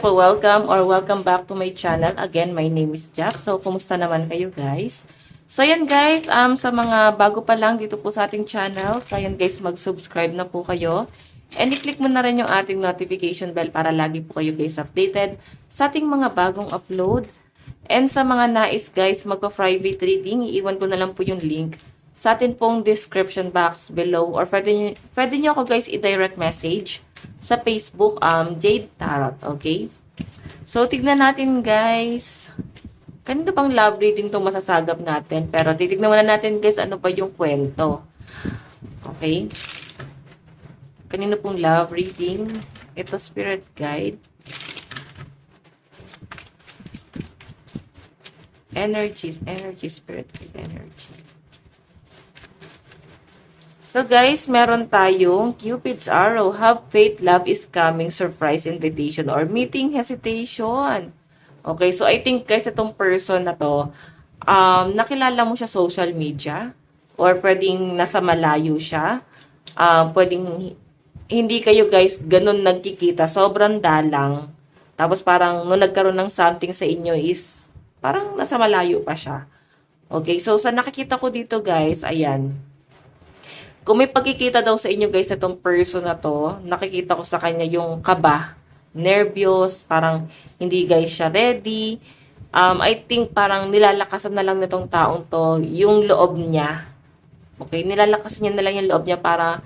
po, welcome back to my channel. Again, my name is Jap. So, kumusta naman kayo guys? So, yan guys, sa mga bago pa lang dito po sa ating channel, so yan guys, mag-subscribe na po kayo. And i-click mo na rin yung ating notification bell para lagi po kayo guys updated sa ating mga bagong upload. And sa mga nais guys, magpa-private reading, iiwan ko na lang po yung link sa atin pong description box below. Or pwede nyo ako guys i-direct message sa Facebook, Jade Tarot, okay? So, tignan natin guys. Kanino bang love reading itong masasagap natin? Pero titignan muna natin guys ano ba yung kwento. Okay? Kanino pong love reading? Ito spirit guide. Energies, spirit guide, energy. So guys, meron tayong Cupid's Arrow. Have faith, love is coming, surprise invitation, or meeting hesitation. Okay, so I think guys, itong person na to, nakilala mo siya social media, or pwedeng nasa malayo siya, pwedeng hindi kayo guys ganun nagkikita, sobrang dalang. Tapos parang nung nagkaroon ng something sa inyo is, parang nasa malayo pa siya. Okay, so sa nakikita ko dito guys, ayan. Kung may pagkikita daw sa inyo guys, itong person na to, nakikita ko sa kanya yung kaba, nervyos, parang hindi guys siya ready. I think parang nilalakasan na lang nitong taong to yung loob niya. Okay, nilalakasan niya na lang yung loob niya para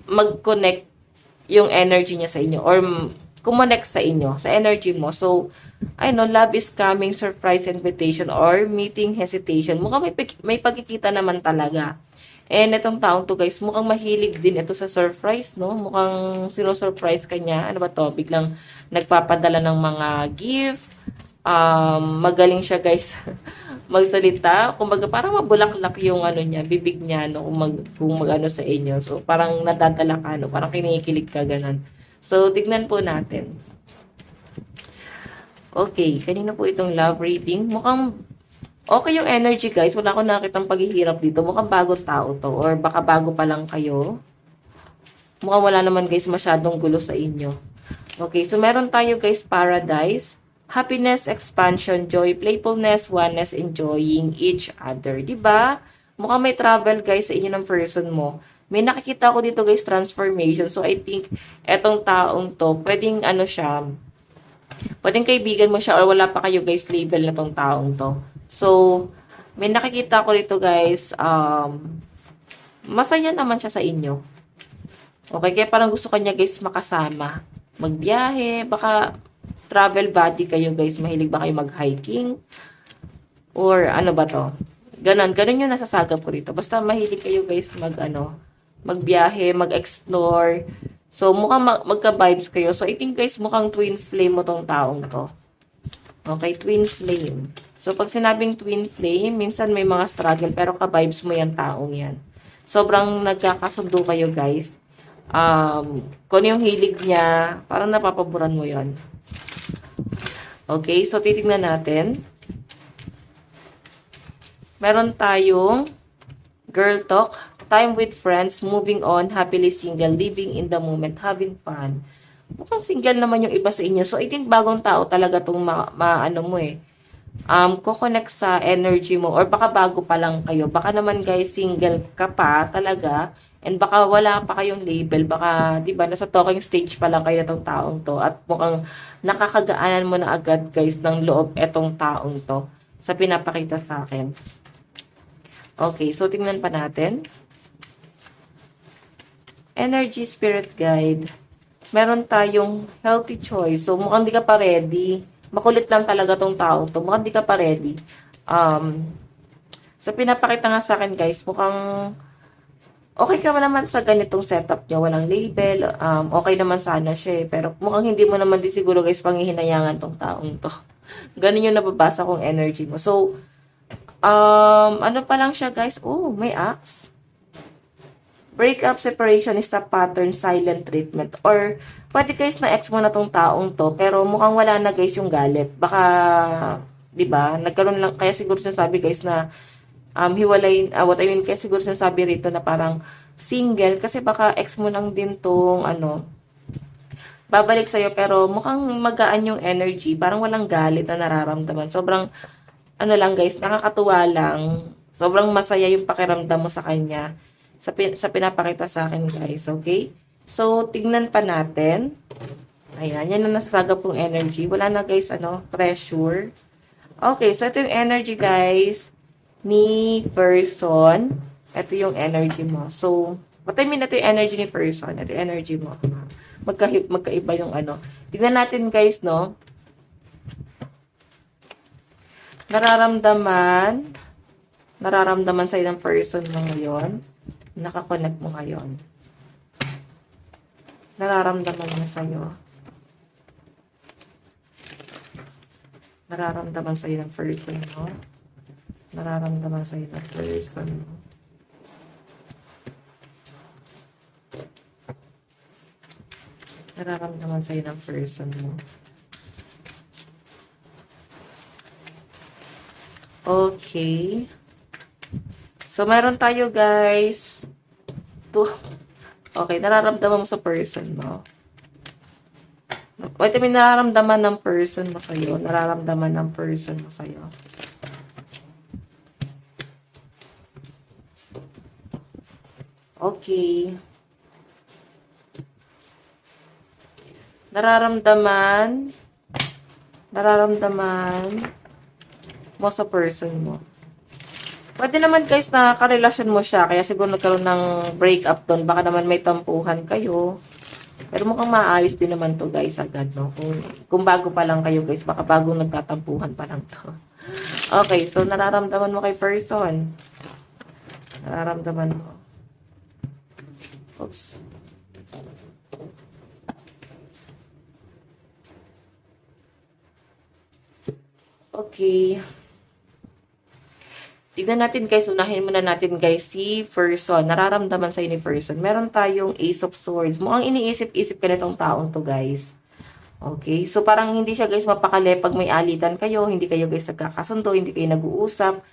mag-connect yung energy niya sa inyo or kumonect sa inyo, sa energy mo. So, I know, love is coming, surprise invitation, or meeting hesitation. Mukhang may pagkikita naman talaga. And itong taong to guys, mukhang mahilig din ito sa surprise, no? Mukhang sino-surprise kanya. Ano ba to? Biglang nagpapadala ng mga gift. Magaling siya guys magsalita. Kumbaga parang mabulaklak yung ano niya, bibig niya, no? Kung mag-ano sa inyo. So parang nadadala ka, no? Parang kinikilig ka, ganun. So tignan po natin. Okay, kanina po itong love reading. Mukhang okay yung energy guys. Wala akong nakitang paghihirap dito. Mukhang bagong tao to. Or baka bago pa lang kayo. Mukhang wala naman guys masyadong gulo sa inyo. Okay, so meron tayo guys paradise. Happiness, expansion, joy, playfulness, oneness, enjoying each other. Diba? Mukhang may travel guys sa inyo ng person mo. May nakikita ko dito guys transformation. So I think etong taong to, pwedeng ano siya, pwedeng kaibigan mo siya or wala pa kayo guys label na tong taong to. So, may nakikita ko dito guys, masaya naman siya sa inyo. Okay, kaya parang gusto kanya guys makasama. Magbiyahe, baka travel buddy kayo guys, mahilig ba kayo mag-hiking? Or ano ba to? Ganon yung nasasagap ko dito. Basta mahilig kayo guys magbiyahe, mag-explore. So, mukhang magka-vibes kayo. So, I think guys, mukhang twin flame mo tong taong to. Okay, twin flame. So, pag sinabing twin flame, minsan may mga struggle, pero ka-vibes mo yung taong yan. Sobrang nagkakasundo kayo, guys. Kung yung hilig niya, parang napapaboran mo yon. Okay, so titignan natin. Meron tayong girl talk, time with friends, moving on, happily single, living in the moment, having fun. Mukhang single naman yung iba sa inyo. So, I think bagong tao talaga itong kukonect sa energy mo. Or baka bago pa lang kayo. Baka naman guys, single ka pa talaga. And baka wala pa kayong label. Baka, di ba, nasa talking stage pa lang kayo itong taong to. At mukhang nakakagaanan mo na agad guys ng loob etong taong to sa pinapakita sa akin. Okay, so tingnan pa natin. Energy, spirit guide. Meron tayong healthy choice. So, mukhang di ka pa ready. Makulit lang talaga tong tao to. Mukhang di ka pa ready. So, pinapakita nga sa akin, guys, mukhang okay ka naman sa ganitong setup nyo. Walang label. Okay naman sana siya. Pero mukhang hindi mo naman din siguro, guys, panghihinayangan tong taong to. Ganun yung nababasa kong energy mo. So, ano pa lang siya, guys? Oh, may axe. Breakup, separation, stop pattern, silent treatment. Or, pwede guys na ex mo na tong taong to, pero mukhang wala na guys yung galit. Baka, di ba, nagkaroon lang, kaya siguro sinasabi guys na, hiwalay, what I mean, kaya siguro sinasabi rito na parang single, kasi baka ex mo lang din tong, babalik sa'yo, pero mukhang magaan yung energy. Parang walang galit na nararamdaman. Sobrang, ano lang guys, nakakatuwa lang. Sobrang masaya yung pakiramdam mo sa kanya. Sa pinapakita sa akin guys, okay? So, tignan pa natin. Ayan, yan ang nasasagap kong energy. Wala na guys, pressure. Okay, so ito yung energy guys ni person. Ito yung energy mo. So, what I mean, ito yung energy ni person. Ito yung energy mo. Magkaiba yung ano. Tignan natin guys, no? Nararamdaman sa'yo ng person mo ngayon. Nakakonect mo ngayon. Nararamdaman niya sa'yo. Nararamdaman sa'yo ng person mo. Nararamdaman sa'yo ng person mo. Nararamdaman sa'yo ng person mo. Okay. So, meron tayo guys. Okay, nararamdaman mo sa person mo. Wait, nararamdaman ng person mo sa'yo. Nararamdaman ng person mo sa'yo. Okay. Nararamdaman mo sa person mo. Pwede naman guys na karelasyon mo siya, kaya siguro nagkaroon ng breakup doon. Baka naman may tampuhan kayo. Pero mukhang maayos din naman to guys agad, no? Kung bago pa lang kayo guys, baka bagong nagtatampuhan pa lang to. Okay, so nararamdaman mo kay person. Nararamdaman mo. Oops. Okay. Tignan natin guys, unahin muna natin guys si person. Nararamdaman sa'yo ni person. Meron tayong Ace of Swords. Mukhang iniisip-isip ka nitong taong to guys. Okay, so parang hindi siya guys mapakali pag may alitan kayo. Hindi kayo guys nagkakasundo, hindi kayo nag-uusap.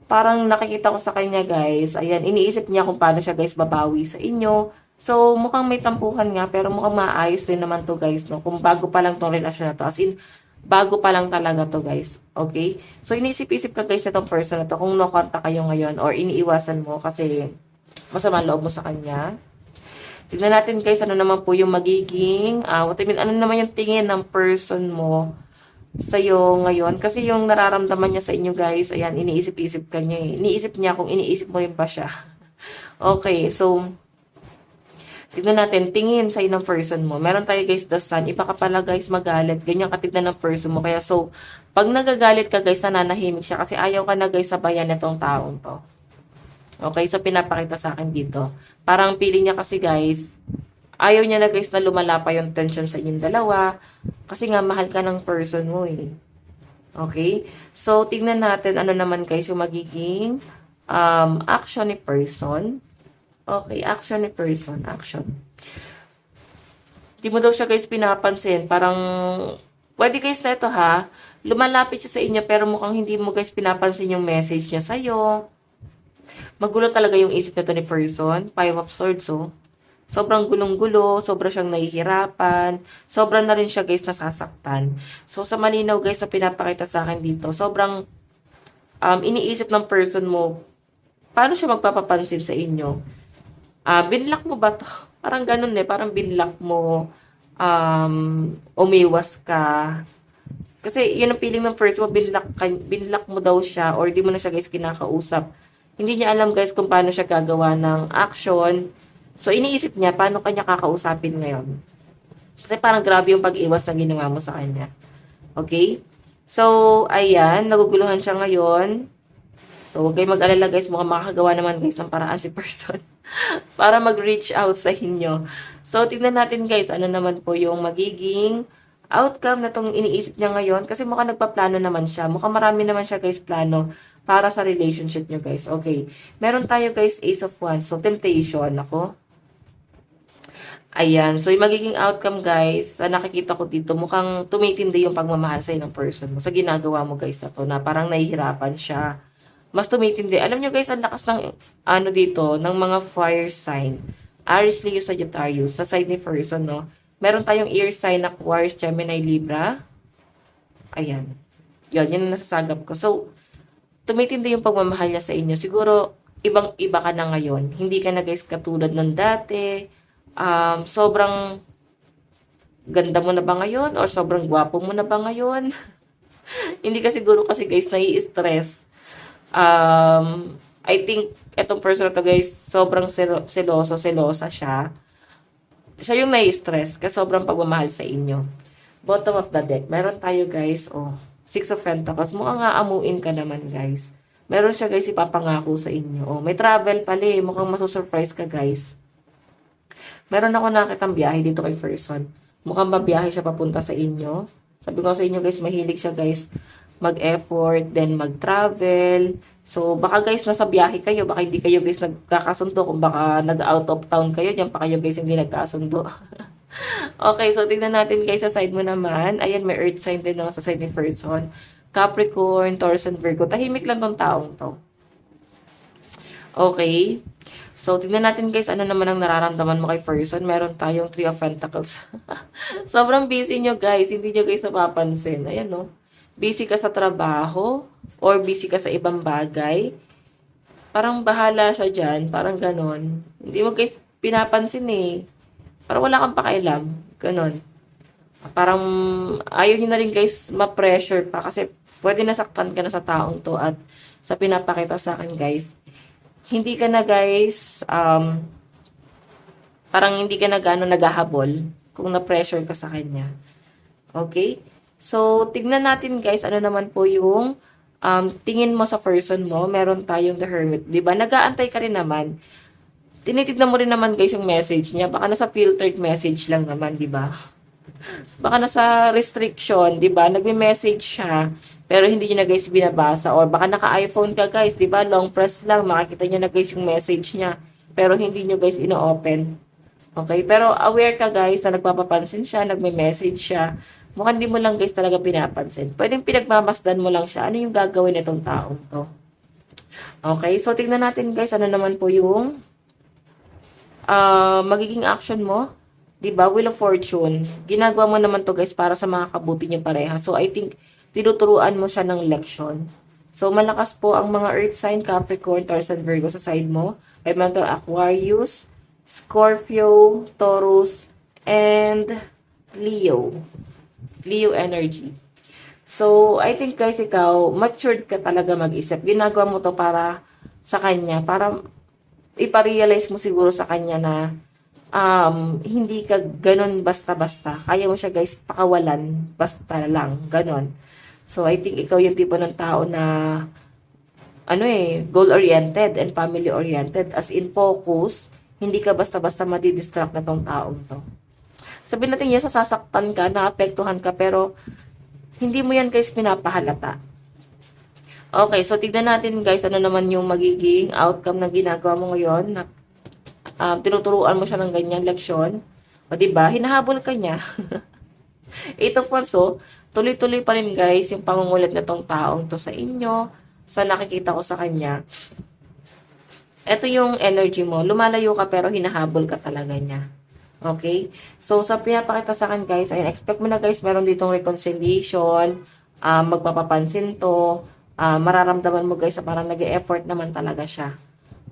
Parang nakikita ko sa kanya guys. Ayan, iniisip niya kung paano siya guys babawi sa inyo. So mukhang may tampuhan nga, pero mukhang maayos din naman to guys, no? Kung bago pa lang tong relasyon na to. As in, bago pa lang talaga to guys. Okay? So, iniisip-isip ka guys itong person na to kung no-contact kayo ngayon or iniiwasan mo kasi masama loob mo sa kanya. Tignan natin guys ano naman po yung magiging, ano naman yung tingin ng person mo sa'yo ngayon. Kasi yung nararamdaman niya sa inyo guys, ayan, iniisip-isip ka niya eh. Iniisip niya kung iniisip mo rin ba siya. Okay, so tignan natin, tingin sa'yo ng person mo. Meron tayo guys, the sun. Iba ka pala guys magalit. Ganyan katignan ng person mo. Kaya so, pag nagagalit ka guys, nananahimik siya. Kasi ayaw ka na guys sabayan nitong taong to. Okay, so pinapakita sa akin dito. Parang feeling niya kasi guys, ayaw niya na guys na lumala pa yung tension sa inyong dalawa. Kasi nga, mahal ka ng person mo eh. Okay? So, tignan natin ano naman guys yung magiging action ni person. Okay, action ni person. Action. Di mo daw siya guys pinapansin. Parang, pwede guys na ito ha. Lumalapit siya sa inyo pero mukhang hindi mo guys pinapansin yung message niya sa'yo. Magulo talaga yung isip nito ni person. Five of Swords, oh. Sobrang gulong-gulo. Sobra siyang nahihirapan. Sobra na rin siya guys nasasaktan. So, sa malinaw guys na pinapakita sa akin dito, sobrang iniisip ng person mo, paano siya magpapapansin sa inyo? Binlock mo ba to? Parang ganun eh. Parang binlock mo, umiwas ka. Kasi yun ang feeling ng first mo, binlock mo daw siya or di mo na siya guys kinakausap. Hindi niya alam guys kung paano siya gagawa ng action. So iniisip niya paano kanya kakausapin ngayon. Kasi parang grabe yung pag-iwas na ginawa mo sa kanya. Okay? So, ayan. Naguguluhan siya ngayon. So, huwag kayo mag-alala guys. Mukhang makakagawa naman guys ng paraan si person. Para mag-reach out sa inyo. So, tignan natin guys, ano naman po yung magiging outcome na itong iniisip niya ngayon. Kasi mukhang nagpaplano naman siya. Mukhang marami naman siya guys plano para sa relationship niyo guys. Okay. Meron tayo guys Ace of Wands. So, temptation. Ako. Ayan. So, yung magiging outcome guys, nakikita ko dito, mukhang tumitindi yung pagmamahal sa'yo ng person mo. Sa ginagawa mo guys na to, na parang nahihirapan siya. Mas tumitindi. Alam nyo guys, ang lakas ng dito, ng mga fire sign. Aries, Leo, Sagittarius, sa side ni person, no? Meron tayong ear sign na Aquarius, Gemini, Libra. Ayan. Yun ang nasasagap ko. So, tumitindi yung pagmamahal niya sa inyo. Siguro, ibang-iba ka na ngayon. Hindi ka na guys katulad ng dati. Sobrang ganda mo na ba ngayon? Or sobrang gwapo mo na ba ngayon? Hindi ka siguro kasi guys nai-stress. I think etong person na to guys, sobrang selosa siya. Siya yung nai-stress kasi sobrang pagmamahal sa inyo. Bottom of the deck, meron tayo guys, Six of Pentacles. Mukhang aamuin ka naman guys. Meron siya guys ipapangako sa inyo. May travel pala eh. Mukhang masusurprise ka guys. Meron ako nakitang biyahe dito kay person. Mukhang babiyahe siya papunta sa inyo. Sabi ko sa inyo guys, mahilig siya guys mag-effort, then mag-travel. So, baka guys nasa biyahe kayo, baka hindi kayo guys nagkakasundo, kung baka nag-out of town kayo, diyan pa kayo guys hindi nagkasundo. Okay, so tingnan natin guys sa side mo naman. Ayan, may earth sign din sa side ni person. Capricorn, Taurus, and Virgo. Tahimik lang tong taong to. Okay. So, tingnan natin guys, ano naman ang nararamdaman mo kay person. Meron tayong Three of Pentacles. Sobrang busy nyo guys. Hindi nyo guys napapansin. Ayan no. Busy ka sa trabaho or busy ka sa ibang bagay. Parang bahala siya dyan. Parang ganon. Hindi mo guys pinapansin eh. Parang wala kang pakialam. Ganon. Parang ayaw nyo na rin guys ma-pressure pa kasi pwede nasaktan ka na sa taong to at sa pinapakita sa akin guys. Hindi ka na guys, parang hindi ka na gano'n naghahabol kung na-pressure ka sa kanya. Okay? So, tignan natin guys, ano naman po yung tingin mo sa person mo. Meron tayong The Hermit. Diba? Nag-aantay ka rin naman. Tinitignan mo rin naman guys yung message niya. Baka nasa filtered message lang naman, diba? Baka nasa restriction, diba? Nagme-message siya. Pero hindi nyo na guys binabasa. Or baka naka-iPhone ka guys, diba? Long press lang. Makikita nyo na guys yung message niya. Pero hindi nyo guys ino-open. Okay? Pero aware ka guys na nagpapapansin siya, nagme-message siya. Mukhang di mo lang guys talaga pinapansin. Pwedeng pinagmamasdan mo lang siya. Ano yung gagawin nitong taong to? Okay? So, tignan natin guys. Ano naman po yung magiging action mo? Diba? Wheel of Fortune. Ginagawa mo naman to guys para sa mga kabuti niyong pareha. So, I think tinuturuan mo siya ng leksyon. So, malakas po ang mga earth sign, Capricorn, Taurus, and Virgo sa side mo. May mentor Aquarius, Scorpio, Taurus, and Leo. Leo energy. So, I think guys, ikaw, matured ka talaga mag-isip. Ginagawa mo to para sa kanya, para iparealize mo siguro sa kanya na hindi ka ganun basta-basta. Kaya mo siya guys pakawalan, basta lang, ganun. So, I think ikaw yung tipo ng tao na goal-oriented and family-oriented. As in focus, hindi ka basta-basta madidistract na tong taong to. Sabihin natin yan, sasaktan ka, naapektuhan ka, pero hindi mo yan guys pinapahalata. Okay, so tignan natin guys, ano naman yung magiging outcome ng ginagawa mo ngayon. Tinuturuan mo siya ng ganyan leksyon. O diba, hinahabol ka niya. 8 of Wands, so, tuloy-tuloy pa rin guys yung pangungulit na tong taong to sa inyo, sa nakikita ko sa kanya. Ito yung energy mo, lumalayo ka pero hinahabol ka talaga niya. Okay? So, sa pinapakita sa akin guys, ayun, expect mo na guys, meron ditong reconciliation, magpapapansin to, mararamdaman mo guys, parang nag-e-effort naman talaga siya.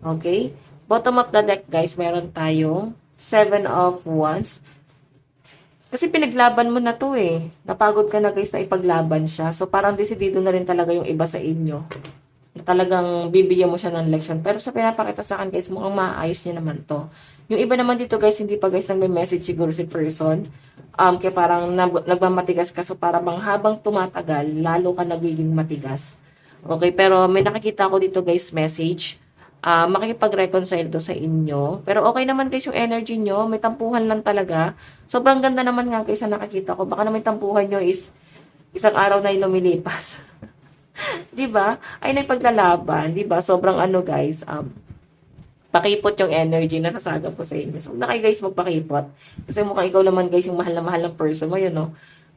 Okay? Bottom of the deck guys, meron tayong 7 of Wands. Kasi pinaglaban mo na to eh. Napagod ka na guys na ipaglaban siya. So, parang desidido na rin talaga yung iba sa inyo. Talagang bibigyan mo siya ng leksyon. Pero sa pinapakita sa akin guys, mukhang maayos niya naman to. Yung iba naman dito guys, hindi pa guys may message siguro si person. Kaya parang nagmamatigas ka. So parang habang tumatagal, lalo ka nagiging matigas. Okay, pero may nakikita ko dito guys message. Makikipag-reconcile to sa inyo. Pero okay naman guys yung energy nyo. May tampuhan lang talaga. Sobrang ganda naman nga guys na nakikita ko. Baka na may tampuhan nyo is isang araw na yung lumilipas. Diba? Ay naipaglalaban, diba? Sobrang guys, pakipot yung energy na sasagap ko sa inyo. So, na kayo guys magpakipot. Kasi mukhang ikaw naman guys yung mahal ng person mo, yun, no?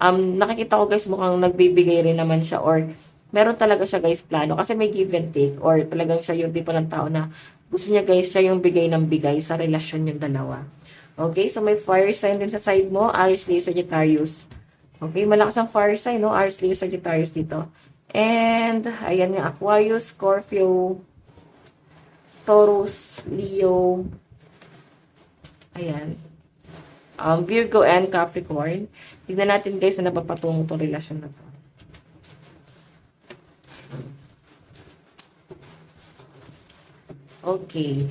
Nakikita ko guys mukhang nagbibigay rin naman siya or meron talaga siya guys plano. Kasi may give and take or talagang siya yung tipo ng tao na gusto niya guys siya yung bigay ng bigay sa relasyon yung dalawa. Okay, so may fire sign din sa side mo, Aries, Leo, Sagittarius. Okay, malakas ang fire sign, no? Aries, Leo, Sagittarius dito. And, ayan nga, Aquarius, Scorpio, Taurus, Leo, ayan. Virgo and Capricorn. Tignan natin guys na napapatungo itong relasyon na to. Okay.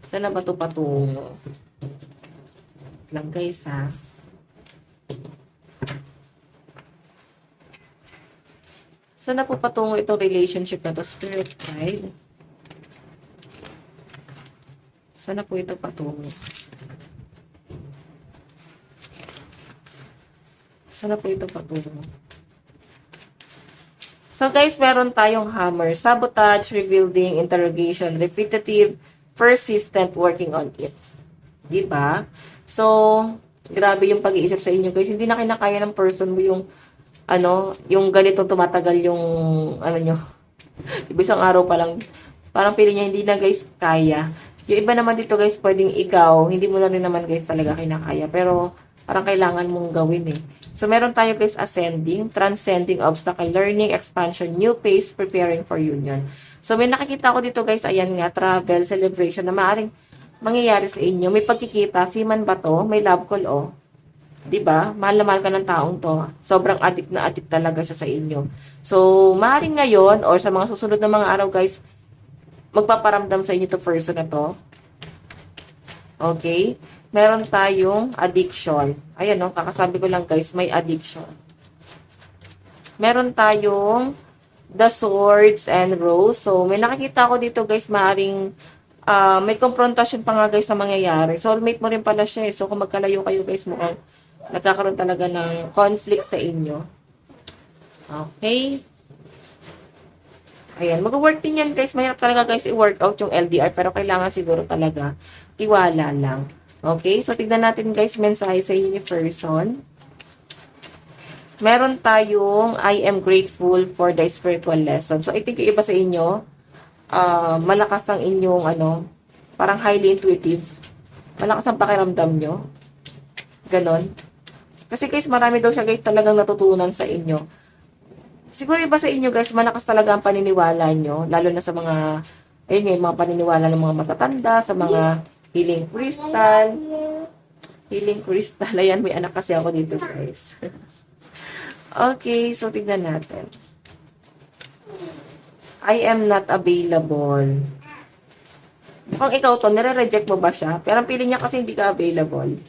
Saan na ba ito patungo? Lang guys ha. Saan na po patungo itong relationship na to? Spirit guide. Saan na po ito patungo? Saan na po ito patungo? So guys, meron tayong hammer. Sabotage, rebuilding, interrogation, repetitive, persistent, working on it. Diba? So, grabe yung pag-iisip sa inyo guys. Hindi na kinakaya ng person mo yung yung ganito tumatagal yung nyo. Diba isang araw pa lang, parang pili niya hindi na guys kaya. Yung iba naman dito guys, pwedeng ikaw, hindi mo na rin naman guys talaga kinakaya. Pero, parang kailangan mong gawin eh. So, meron tayo guys ascending, transcending obstacle, learning, expansion, new pace, preparing for union. So, may nakikita ko dito guys, ayan nga, travel, celebration na maaaring mangyayari sa inyo. May pagkikita, siman ba to? May love call oh. 'Di ba? Mahal na mahal ka ng taong to. Sobrang adik na adik talaga siya sa inyo. So, maaaring ngayon or sa mga susunod na mga araw guys, magpaparamdam sa inyo to person na to. Okay? Meron tayong addiction. Ayan no, kakasabi ko lang guys, may addiction. Meron tayong the swords and rose. So, may nakikita ko dito guys, maaring may confrontation pa nga guys na mangyayari. Soulmate mo rin pala siya eh. So, kung magkalayo kayo guys, mukhang nagkakaroon talaga ng conflict sa inyo. Okay? Ayan, mag-work din yan guys. Mahirap talaga guys i-work out yung LDR. Pero kailangan siguro talaga tiwala lang. Okay? So, tignan natin guys mensahe sa inyo person. Meron tayong I am grateful for the spiritual lesson. So, I think yung iba sa inyo, malakas ang inyong parang highly intuitive. Malakas ang pakiramdam nyo. Ganon. Kasi guys, marami daw siya guys talagang natutunan sa inyo. Siguro iba sa inyo guys, malakas talaga ang paniniwala nyo. Lalo na sa mga, ayun yung mga paniniwala ng mga matatanda, sa mga healing crystal. Healing crystal. Ayan, may anak kasi ako dito guys. Okay, so tignan natin. I am not available. Mukhang ikaw to, nire-reject mo ba siya? Pero ang pili niya kasi hindi ka available.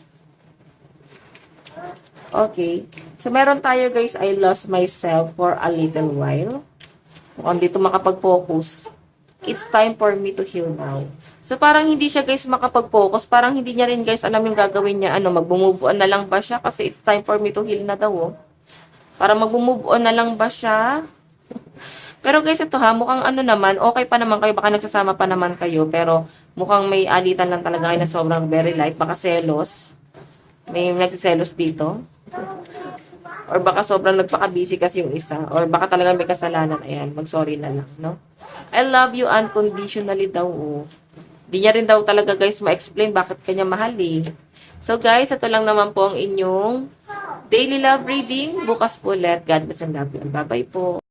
Okay. So, meron tayo guys, I lost myself for a little while. Mukhang dito makapag-focus. It's time for me to heal now. So, parang hindi siya guys makapag-focus. Parang hindi niya rin guys alam yung gagawin niya. Mag-move on na lang ba siya? Kasi it's time for me to heal na daw. Oh. Para mag-move on na lang ba siya? Pero guys, ito ha, mukhang naman, okay pa naman kayo, baka nagsasama pa naman kayo, pero mukhang may alitan lang talaga kayo na sobrang very light, baka selos. May nagsiselos dito. Or baka sobrang nagpaka-busy kasi yung isa, or baka talaga may kasalanan, ayan, mag-sorry na lang, no? I love you unconditionally daw, oh. Di niya rin daw talaga guys ma-explain bakit kanya mahal eh. So guys, ito lang naman po ang inyong daily love reading. Bukas po ulit. God bless and love you. Bye-bye po.